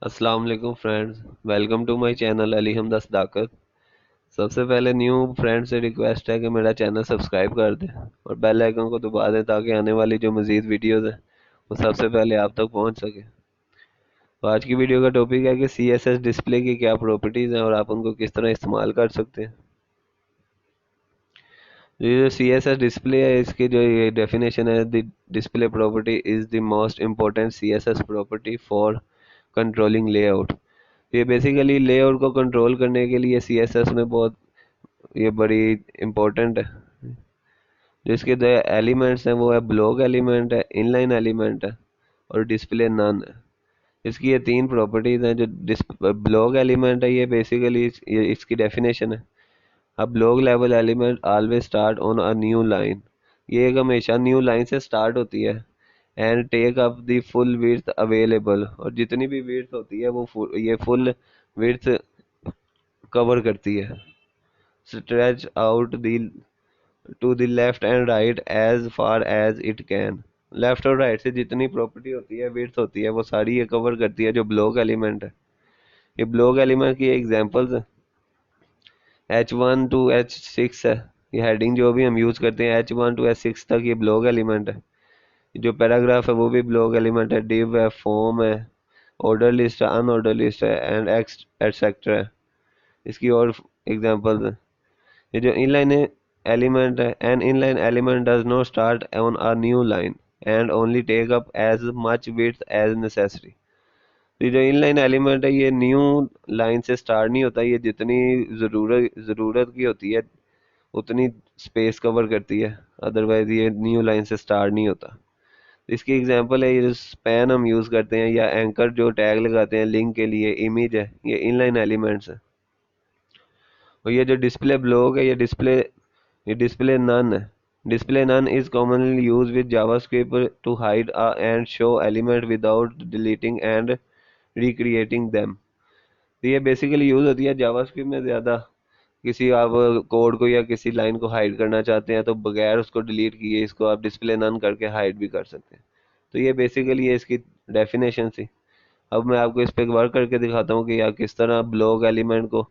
अस्सलाम वालेकुम friends. Welcome to my channel Ali Hamda Sadaqat. सबसे पहले न्यू फ्रेंड से रिक्वेस्ट है कि मेरा चैनल सब्सक्राइब कर दें और बेल आइकन को दबा दें ताकि आने वाली जो मज़ीद वीडियोस हैं वो सबसे पहले आप तक पहुंच सके। तो आज की वीडियो का टॉपिक है कि CSS डिस्प्ले की क्या प्रॉपर्टीज़ हैं और आप उनको किस तरह इस्तेमाल कर सकते हैं। ये जो CSS डिस्प्ले है इसकी जो ये डेफिनेशन है, the display property is the most important CSS property for controlling layout. ये बेसिकली लेआउट को कंट्रोल करने के लिए CSS में बहुत ये बड़ी इम्पोर्टेंट है। जिसके जो एलिमेंट्स हैं वो है ब्लॉक एलिमेंट है, इनलाइन एलिमेंट है और डिस्प्ले नन है। इसकी ये तीन प्रॉपर्टीज हैं। जो ब्लॉक एलिमेंट है ये बेसिकली ये इसकी डेफिनेशन है, a block level element always start on a new line. ये एक हमेशा न्यू लाइन से स्टार्ट होती है and take up the full width available, और जितनी भी विड्थ होती है वो ये फुल विड्थ कवर करती है। Stretch out the to the left and right as far as it can. Left और राइट से जितनी प्रॉपर्टी होती है, विड्थ होती है, वो सारी ये कवर करती है जो ब्लॉक एलिमेंट है। ये ब्लॉक एलिमेंट की एग्जांपल्स है, H1 to H6 है। ये हेडिंग जो भी हम यूज करते हैं H1 to H6 तक, ये ब्लॉक एलिमेंट है। जो पैराग्राफ है वो भी ब्लॉक एलिमेंट है, डिव है, फॉर्म है, ऑर्डर लिस्ट है, अनऑर्डर लिस्ट है एंड एक्स एटसेट्रा है। इसकी और एग्जांपल्स है। ये जो इनलाइन एलिमेंट है, an inline element does not start on a new line and only take up as much width as necessary. तो ये जो इनलाइन एलिमेंट है ये न्यू लाइन से स्टार्ट नहीं होता, ये जितनी ज़रूरत की होती है उतनी स्पेस कवर करती है, अदरवाइज ये न्यू लाइन से स्टार्ट नहीं होता। इसकी एग्जांपल है ये जो स्पैन हम यूज़ करते हैं या एंकर जो टैग लगाते हैं लिंक के लिए, इमेज है, ये इनलाइन एलिमेंट्स है। और ये जो डिस्प्ले ब्लॉक है ये डिस्प्ले नन है। Display none is commonly use with JavaScript to hide and show element without deleting and recreating them. तो ये बेसिकली यूज होती है जावास्क्रिप्ट में ज़्यादा। किसी आप कोड को या किसी लाइन को हाइड करना चाहते हैं तो बगैर उसको डिलीट किए इसको आप डिस्प्ले नन करके हाइड भी कर सकते हैं। तो ये बेसिकली ये इसकी डेफिनेशन थी। अब मैं आपको इस पे वर्क करके दिखाता हूँ कि आप किस तरह ब्लॉक एलिमेंट को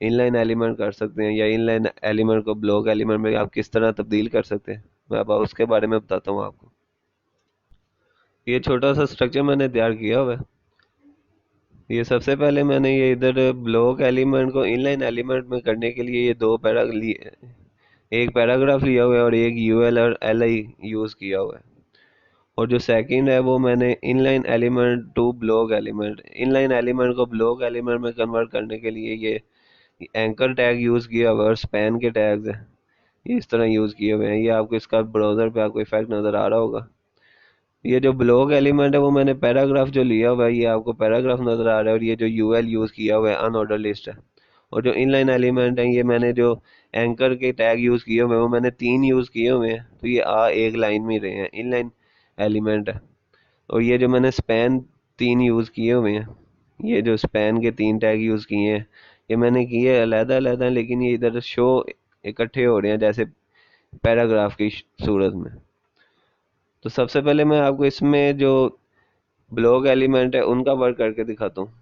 इनलाइन एलिमेंट कर सकते हैं या इनलाइन एलिमेंट को ब्लॉक एलिमेंट में आप किस तरह तब्दील कर सकते हैं। मैं अब उसके बारे में बताता हूँ आपको। ये छोटा सा स्ट्रक्चर मैंने तैयार किया हुआ है। ये सबसे पहले मैंने ये इधर ब्लॉक एलिमेंट को इनलाइन एलिमेंट में करने के लिए ये दो पैरा लिए, एक पैराग्राफ लिया हुआ है और एक UL और LI यूज़ किया हुआ है। और जो सेकंड है वो मैंने inline element to block element, inline element को ब्लॉक एलिमेंट में कन्वर्ट करने के लिए ये एंकर टैग यूज़ किया हुआ है और स्पैन के टैग्स हैं ये इस तरह यूज़ किए हुए हैं। ये आपको इसका ब्राउज़र पे आपको इफेक्ट नज़र आ रहा होगा। ये जो ब्लॉक एलिमेंट है वो मैंने पैराग्राफ जो लिया हुआ है ये आपको पैराग्राफ नज़र आ रहा है, और ये जो UL यूज़ किया हुआ है अनऑर्डर लिस्ट है। और जो इनलाइन एलिमेंट है ये मैंने जो एंकर के टैग यूज़ किए हुए हैं वो मैंने तीन यूज़ किए हुए हैं, तो ये एक लाइन में रहे हैं, इनलाइन एलिमेंट है। और ये जो मैंने स्पैन तीन यूज़ किए हुए हैं, ये जो स्पैन के तीन टैग यूज़ किए हैं ये मैंने किए अलहदा अलहदा, लेकिन ये इधर शो इकट्ठे हो रहे हैं जैसे पैराग्राफ की सूरत में। तो सबसे पहले मैं आपको इसमें जो ब्लॉक एलिमेंट है उनका वर्क करके दिखाता हूँ।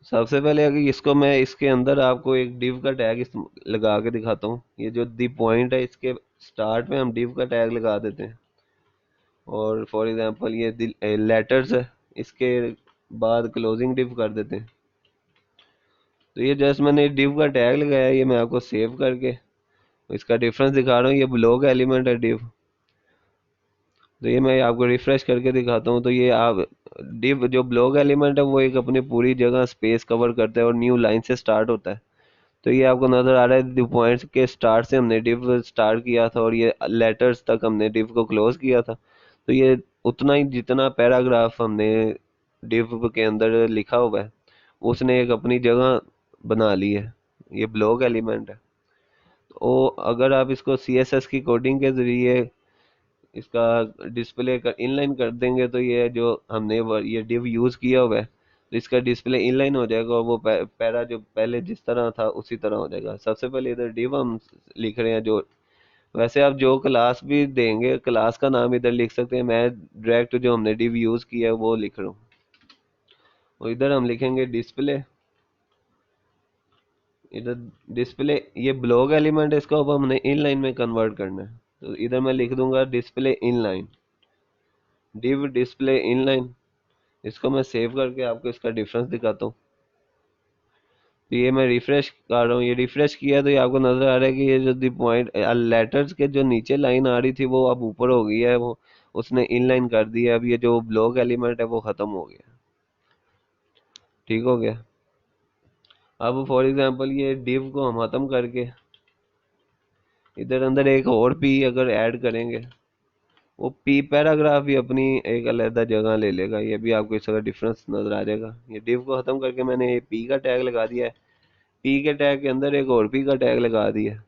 सबसे पहले अगर इसको मैं इसके अंदर आपको एक डिव का टैग लगा के दिखाता हूँ। ये जो दी पॉइंट है इसके स्टार्ट में हम डिव का टैग लगा देते हैं, और फॉर एग्जांपल ये लेटर्स है, इसके बाद क्लोजिंग डिव कर देते हैं। तो ये जस्ट मैंने डिव का टैग लगाया, ये मैं आपको सेव करके इसका डिफरेंस दिखा रहा हूँ। ये ब्लॉक एलिमेंट है डिव, तो ये मैं आपको रिफ्रेश करके दिखाता हूँ। तो ये आप डिव जो ब्लॉक एलिमेंट है वो एक अपनी पूरी जगह स्पेस कवर करता है और न्यू लाइन से स्टार्ट होता है। तो ये आपको नज़र आ रहा है डिव पॉइंट्स के स्टार्ट से हमने डिव स्टार्ट किया था और ये लेटर्स तक हमने डिव को क्लोज किया था। तो ये उतना ही जितना पैराग्राफ हमने डिव के अंदर लिखा हुआ है उसने एक अपनी जगह बना ली है। ये ब्लॉक एलिमेंट है। तो अगर आप इसको CSS की कोडिंग के ज़रिए इसका डिस्प्ले कर इनलाइन कर देंगे तो ये जो हमने ये डिव यूज़ किया हुआ है तो इसका डिस्प्ले इनलाइन हो जाएगा और वो पैरा जो पहले जिस तरह था उसी तरह हो जाएगा। सबसे पहले इधर डिव हम लिख रहे हैं जो वैसे आप जो क्लास भी देंगे क्लास का नाम इधर लिख सकते हैं। मैं डायरेक्ट जो हमने div यूज किया है वो लिख रहा हूँ। और इधर हम लिखेंगे डिस्प्ले। इधर डिस्प्ले ये ब्लॉक एलिमेंट है, इसको अब हमने इनलाइन में कन्वर्ट करना है। तो इधर मैं लिख दूंगा display inline, div display inline. इसको मैं सेव करके आपको इसका डिफरेंस दिखाता हूँ। तो ये मैं रिफ्रेश कर रहा हूँ, ये रिफ्रेश किया तो ये आपको नजर आ रहा है कि ये जो दी पॉइंट लेटर्स के जो नीचे लाइन आ रही थी वो अब ऊपर हो गई है, वो उसने इनलाइन कर दी है। अब ये जो ब्लॉक एलिमेंट है वो खत्म हो गया। ठीक हो गया। अब फॉर एग्जांपल ये div को हम खत्म करके इधर अंदर एक और p अगर ऐड करेंगे, वो p पैराग्राफ भी अपनी एक अलग जगह ले लेगा। ये भी आपको इसका डिफरेंस नजर आ जाएगा। ये div को खत्म करके मैंने ये p का टैग लगा दिया है, p के टैग के अंदर एक और p का टैग लगा दिया।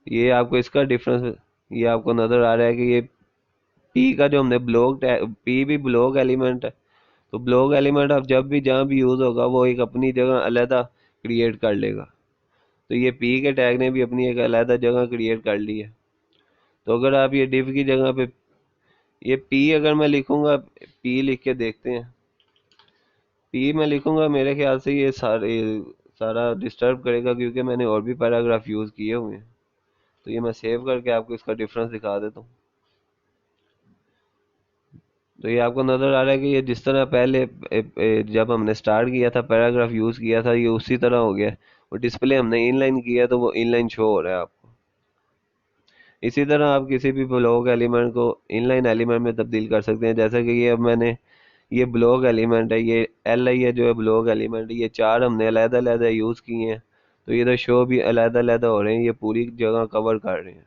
ये आपको इसका डिफरेंस ये आपको नजर आ रहा है कि ये p का जो हमने ब्लॉक टैग, p भी ब्लॉक एलिमेंट है। तो ब्लॉक एलिमेंट अब जब भी जहाँ भी यूज होगा वो एक अपनी जगह अलग क्रिएट कर लेगा। तो ये p के टैग ने भी अपनी एक अलग जगह क्रिएट कर ली है। तो अगर आप ये div की जगह पे ये p अगर मैं लिखूंगा, p लिख के देखते हैं। p मैं लिखूंगा, मेरे ख्याल से ये सारा डिस्टर्ब करेगा क्योंकि मैंने और भी पैराग्राफ यूज किए हुए हैं। तो ये मैं सेव करके आपको इसका डिफरेंस दिखा देता हूँ। तो ये आपको नजर आ रहा है कि ये जिस तरह पहले जब हमने स्टार्ट किया था पैराग्राफ यूज किया था ये उसी तरह हो गया। और डिस्प्ले हमने इनलाइन किया तो वो इनलाइन शो हो रहा है आपको। इसी तरह आप किसी भी ब्लॉक एलिमेंट को इनलाइन एलिमेंट में तब्दील कर सकते हैं। जैसे कि ये अब मैंने ये ब्लॉक एलिमेंट है, ये एल आई है जो है ब्लॉक एलिमेंट, ये चार हमने अलग-अलग यूज किए हैं। तो ये तो शो भी अलग-अलग हो रहे हैं, ये पूरी जगह कवर कर रहे हैं।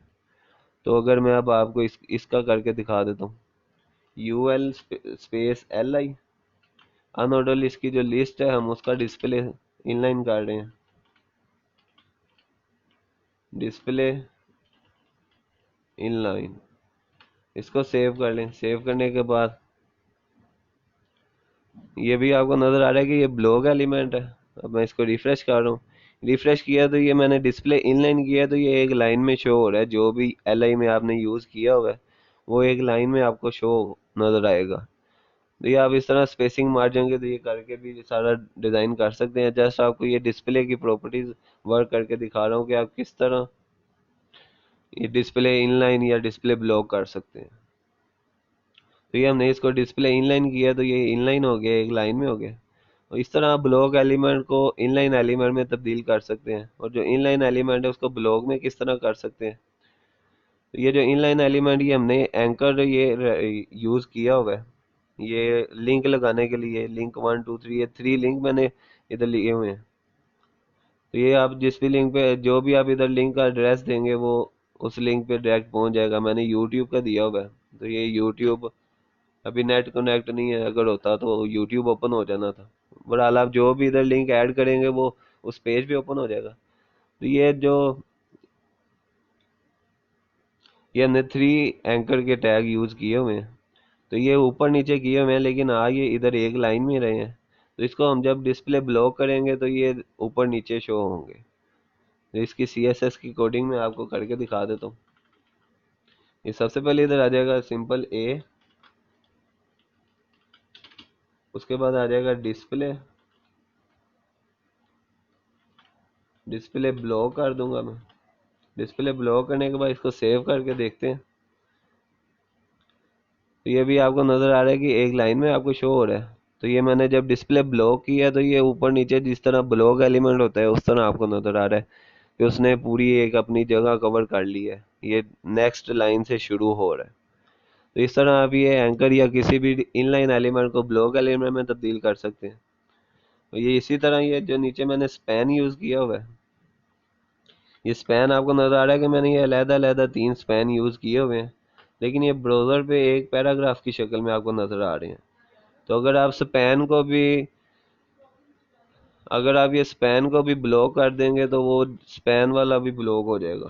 तो अगर मैं अब आपको इसका करके दिखा देता हूँ, U L space L I unordered list की जो लिस्ट है हम उसका डिस्प्ले इनलाइन कर रहे हैं। डिस्प्ले इनलाइन, इसको सेव कर लें। सेव करने के बाद ये भी आपको नजर आ रहा है कि ये ब्लॉक एलिमेंट है। अब मैं इसको रिफ्रेश कर रहा हूँ, रिफ्रेश किया तो ये मैंने डिस्प्ले इनलाइन किया तो ये एक लाइन में शो हो रहा है। जो भी एल आई में आपने यूज किया हुआ है वो एक लाइन में आपको शो नजर आएगा। तो ये आप इस तरह स्पेसिंग मार्जिन के तो ये करके भी सारा डिजाइन कर सकते हैं। जस्ट आपको ये डिस्प्ले की प्रॉपर्टीज वर्क करके दिखा रहा हूँ कि आप किस तरह ये डिस्प्ले इनलाइन या डिस्प्ले ब्लॉक कर सकते हैं। तो ये हमने इसको डिस्प्ले इनलाइन किया तो ये इनलाइन हो गया, एक लाइन में हो गया। और इस तरह आप ब्लॉक एलिमेंट को इनलाइन एलिमेंट में तब्दील कर सकते हैं। और जो इनलाइन एलिमेंट है उसको ब्लॉक में किस तरह कर सकते हैं। तो ये जो इनलाइन एलिमेंट ये हमने एंकर ये यूज किया हुआ है, ये लिंक लगाने के लिए लिंक 1 2 3, ये 3 लिंक मैंने इधर लिए हुए हैं। तो ये आप जिस भी लिंक पे जो भी आप इधर लिंक का एड्रेस देंगे वो उस लिंक पे डायरेक्ट पहुंच जाएगा। मैंने यूट्यूब का दिया हुआ है। तो ये यूट्यूब अभी नेट कनेक्ट नहीं है, अगर होता तो यूट्यूब ओपन हो जाना था। बहरहाल आप जो भी इधर लिंक ऐड करेंगे वो उस पेज पे ओपन हो जाएगा। तो ये हमने 3 एंकर के टैग यूज किए हुए हैं। तो ये ऊपर नीचे किए हुए हैं लेकिन आ ये इधर एक लाइन में रहे हैं। तो इसको हम जब डिस्प्ले ब्लॉक करेंगे तो ये ऊपर नीचे शो होंगे। तो इसकी CSS की कोडिंग में आपको करके दिखा देता हूँ। ये सबसे पहले इधर आ जाएगा सिंपल ए, उसके बाद आ जाएगा डिस्प्ले, डिस्प्ले ब्लॉक कर दूंगा मैं। डिस्प्ले ब्लॉक करने के बाद इसको सेव करके देखते हैं। तो ये भी आपको नजर आ रहा है कि एक लाइन में आपको शो हो रहा है। तो ये मैंने जब डिस्प्ले ब्लॉक किया तो ये ऊपर नीचे जिस तरह ब्लॉक एलिमेंट होता है उस तरह आपको नजर आ रहा है कि उसने पूरी एक अपनी जगह कवर कर ली है। ये नेक्स्ट लाइन से शुरू हो रहा है। तो इस तरह आप ये एंकर या किसी भी इनलाइन एलिमेंट को ब्लॉक एलिमेंट में तब्दील कर सकते हैं। तो ये इसी तरह ये जो नीचे मैंने स्पैन यूज किया हुआ है, ये स्पैन आपको नजर आ रहा है कि मैंने ये अलग-अलग 3 स्पैन यूज किए हुए हैं। लेकिन ये ब्राउजर पे एक पैराग्राफ की शक्ल में आपको नजर आ रहे हैं। तो अगर आप ये स्पैन को भी ब्लॉक कर देंगे तो वो स्पैन वाला भी ब्लॉक हो जाएगा।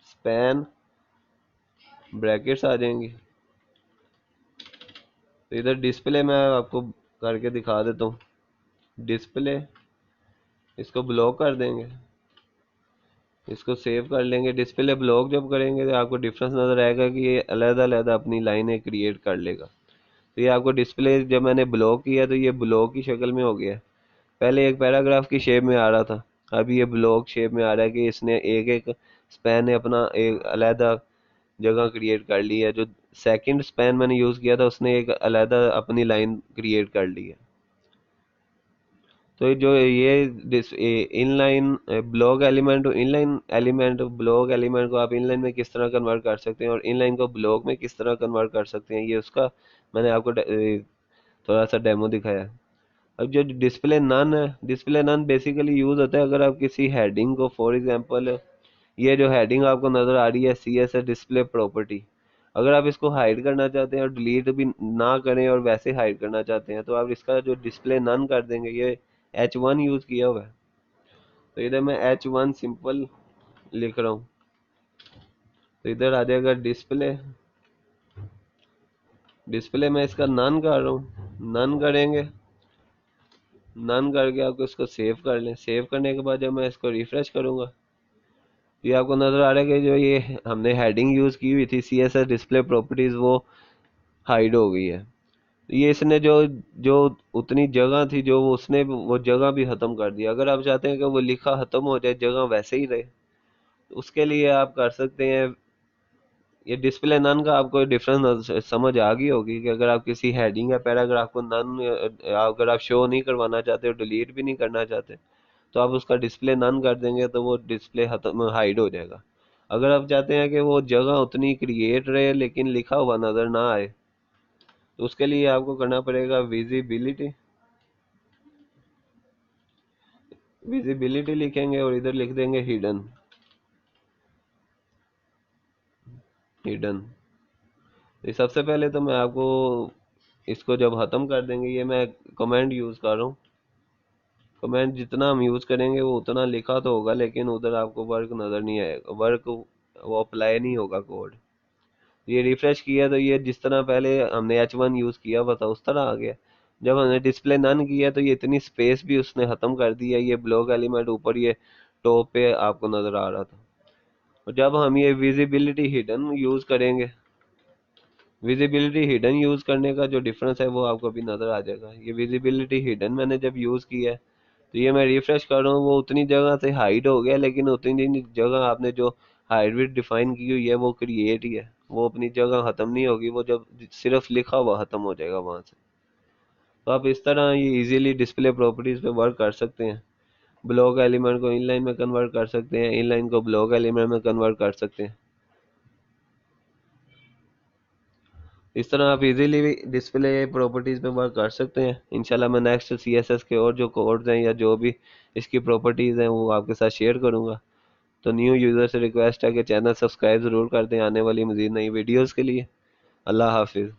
स्पैन ब्रैकेट्स आ जाएंगी। तो इधर डिस्प्ले में आपको करके दिखा देता हूँ। डिस्प्ले, इसको ब्लॉक कर देंगे। इसको सेव कर लेंगे। डिस्प्ले ब्लॉक जब करेंगे तो आपको डिफरेंस नज़र आएगा कि ये अलग अलग अपनी लाइनें क्रिएट कर लेगा। तो ये आपको डिस्प्ले जब मैंने ब्लॉक किया तो ये ब्लॉक की शक्ल में हो गया है। पहले एक पैराग्राफ की शेप में आ रहा था, अभी ये ब्लॉक शेप में आ रहा है कि इसने एक एक स्पैन ने अपना एक अलहदा जगह क्रिएट कर ली है। जो सेकंड स्पैन मैंने यूज़ किया था उसने एक अलहदा अपनी लाइन क्रिएट कर ली है। तो जो ये inline block element, inline element block element को आप इनलाइन में किस तरह कन्वर्ट कर सकते हैं और इनलाइन को ब्लॉक में किस तरह कन्वर्ट कर सकते हैं, ये उसका मैंने आपको थोड़ा सा डेमो दिखाया है। अब जो डिस्प्ले नन है, डिस्प्ले नन बेसिकली यूज होता है अगर आप किसी हेडिंग को, फॉर एग्जांपल ये जो हेडिंग आपको नजर आ रही है CSS डिस्प्ले प्रॉपर्टी, अगर आप इसको हाइड करना चाहते हैं और डिलीट भी ना करें और वैसे हाइड करना चाहते हैं तो आप इसका जो डिस्प्ले नन कर देंगे। ये H1 यूज किया हुआ है, तो इधर मैं H1 सिंपल लिख रहा हूँ, तो इधर आ जाएगा डिस्प्ले। डिस्प्ले में इसका नन कर रहा हूँ, नन करेंगे। नन करके आपको इसको सेव कर लें। सेव करने के बाद जब मैं इसको रिफ्रेश करूंगा, ये आपको नजर आ रहा है कि जो ये हमने हेडिंग यूज की हुई थी CSS डिस्प्ले प्रॉपर्टीज वो हाइड हो गई है। ये इसने जो जो उतनी जगह थी जो उसने वो जगह भी खत्म कर दिया। अगर आप चाहते हैं कि वो लिखा खत्म हो जाए, जगह वैसे ही रहे, तो उसके लिए आप कर सकते हैं। ये डिस्प्ले नन का आपको डिफरेंस समझ आ गई होगी कि अगर आप किसी हेडिंग या पैराग्राफ को नन, अगर आप शो नहीं करवाना चाहते और डिलीट भी नहीं करना चाहते तो आप उसका डिस्प्ले नन कर देंगे तो वो डिस्प्ले खत्म हाइड हो जाएगा। अगर आप चाहते हैं कि वो जगह उतनी क्रिएट रहे लेकिन लिखा हुआ नजर ना आए तो उसके लिए आपको करना पड़ेगा विजिबिलिटी। विजिबिलिटी लिखेंगे और इधर लिख देंगे हिडन। हिडन। ये सबसे पहले तो मैं आपको इसको जब खत्म कर देंगे, ये मैं कमेंट यूज कर रहा हूँ। कमेंट जितना हम यूज करेंगे वो उतना लिखा तो होगा लेकिन उधर आपको वर्क नजर नहीं आएगा, वर्क वो अप्लाई नहीं होगा कोड। ये रिफ्रेश किया तो ये जिस तरह पहले हमने H1 यूज किया हुआ था उस तरह आ गया। जब हमने डिस्प्ले नन किया तो ये इतनी स्पेस भी उसने खत्म कर दी है। ये ब्लॉक एलिमेंट ऊपर ये टॉप पे आपको नजर आ रहा था। और जब हम ये विजिबिलिटी हिडन यूज करेंगे, विजिबिलिटी हिडन यूज करने का जो डिफरेंस है वो आपको भी नजर आ जाएगा। ये विजिबिलिटी हिडन मैंने जब यूज किया है तो ये मैं रिफ्रेश कर रहा हूँ, वो उतनी जगह से हाइड हो गया लेकिन उतनी जगह आपने जो हाइड विड्थ डिफाइन की हुई है वो क्रिएट ही है, वो अपनी जगह खत्म नहीं होगी। वो जब सिर्फ लिखा हुआ खत्म हो जाएगा वहां से। तो आप इस तरह ये इजीली डिस्प्ले प्रॉपर्टीज पे वर्क कर सकते हैं। ब्लॉक एलिमेंट को इनलाइन में कन्वर्ट कर सकते हैं, इनलाइन को ब्लॉक एलिमेंट में कन्वर्ट कर सकते हैं। इस तरह आप इजीली डिस्प्ले प्रॉपर्टीज पे वर्क कर सकते हैं। इंशाल्लाह मैं नेक्स्ट CSS के और जो कोड्स हैं या जो भी इसकी प्रॉपर्टीज हैं वो आपके साथ शेयर करूंगा। तो न्यू यूज़र से रिक्वेस्ट है कि चैनल सब्सक्राइब ज़रूर कर दें आने वाली मज़ीद नई वीडियोज़ के लिए। अल्लाह हाफिज़।